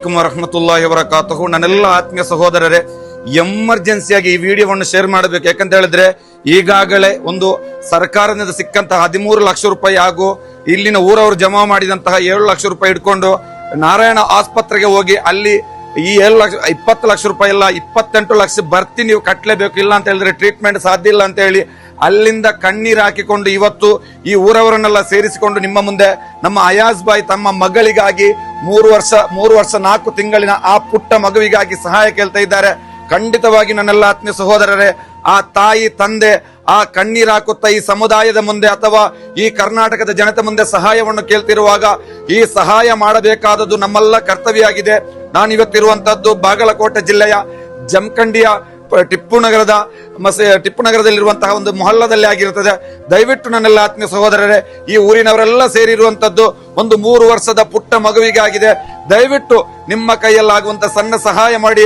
ವರಹಮತುಲ್ಲಾಹಿ ವಬರಕಾತುಹು. ನನ್ನೆಲ್ಲ ಆತ್ಮೀಯ ಸಹೋದರರೇ, ಎಮರ್ಜೆನ್ಸಿಯಾಗಿ ಈ ವಿಡಿಯೋವನ್ನು ಶೇರ್ ಮಾಡಬೇಕು. ಯಾಕಂತ ಹೇಳಿದ್ರೆ ಈಗಾಗಲೇ ಒಂದು ಸರ್ಕಾರದಿಂದ ಸಿಕ್ಕಂತಹ 13 ಲಕ್ಷ ರೂಪಾಯಿ ಹಾಗೂ ಇಲ್ಲಿನ ಊರವರು ಜಮಾ ಮಾಡಿದಂತಹ 7 ಲಕ್ಷ ರೂಪಾಯಿ ಇಟ್ಕೊಂಡು ನಾರಾಯಣ ಆಸ್ಪತ್ರೆಗೆ ಹೋಗಿ ಅಲ್ಲಿ ಈ 20 ಲಕ್ಷ ರೂಪಾಯಿ ಇಲ್ಲ 28 ಲಕ್ಷ ಬರ್ತಿ ನೀವು ಕಟ್ಟಲೇಬೇಕು, ಇಲ್ಲ ಅಂತ ಹೇಳಿದ್ರೆ ಟ್ರೀಟ್ಮೆಂಟ್ ಸಾಧ್ಯ ಇಲ್ಲ ಅಂತ ಹೇಳಿ ಅಲ್ಲಿಂದ ಕಣ್ಣೀರು ಹಾಕಿಕೊಂಡು ಇವತ್ತು ಈ ಊರವರನ್ನೆಲ್ಲ ಸೇರಿಸಿಕೊಂಡು ನಿಮ್ಮ ಮುಂದೆ ನಮ್ಮ ಅಯಾಜ್ ಬಾಯ್ ತಮ್ಮ ಮಗಳಿಗಾಗಿ 3 ವರ್ಷ 4 ತಿಂಗಳಿನ ಆ ಪುಟ್ಟ ಮಗುವಿಗಾಗಿ ಸಹಾಯ ಕೇಳ್ತಾ ಇದ್ದಾರೆ. ಖಂಡಿತವಾಗಿ ನನ್ನೆಲ್ಲ ಆತ್ಮೀಯ ಸಹೋದರರೇ, ಆ ತಾಯಿ ತಂದೆ ಆ ಕಣ್ಣೀರು ಹಾಕುತ್ತಾ ಈ ಸಮುದಾಯದ ಮುಂದೆ ಅಥವಾ ಈ ಕರ್ನಾಟಕದ ಜನತೆ ಮುಂದೆ ಸಹಾಯವನ್ನು ಕೇಳ್ತಿರುವಾಗ ಈ ಸಹಾಯ ಮಾಡಬೇಕಾದದ್ದು ನಮ್ಮೆಲ್ಲ ಕರ್ತವ್ಯ ಆಗಿದೆ. ನಾನು ಇವತ್ತಿರುವಂತದ್ದು ಬಾಗಲಕೋಟೆ ಜಿಲ್ಲೆಯ ಜಮಖಂಡಿಯ ಟಿಪ್ಪು ನಗರದಲ್ಲಿರುವಂತಹ ಒಂದು ಮೊಹಲ್ಲದಲ್ಲಿ ಆಗಿರುತ್ತದೆ. ದಯವಿಟ್ಟು ನನ್ನೆಲ್ಲ ಆತ್ಮೀಯ ಸಹೋದರರೇ, ಈ ಊರಿನವರೆಲ್ಲ ಸೇರಿರುವಂತದ್ದು ಒಂದು 3 ವರ್ಷದ ಪುಟ್ಟ ಮಗುವಿಗಾಗಿದೆ. ದಯವಿಟ್ಟು ನಿಮ್ಮ ಕೈಯಲ್ಲಾಗುವಂತ ಸಣ್ಣ ಸಹಾಯ ಮಾಡಿ.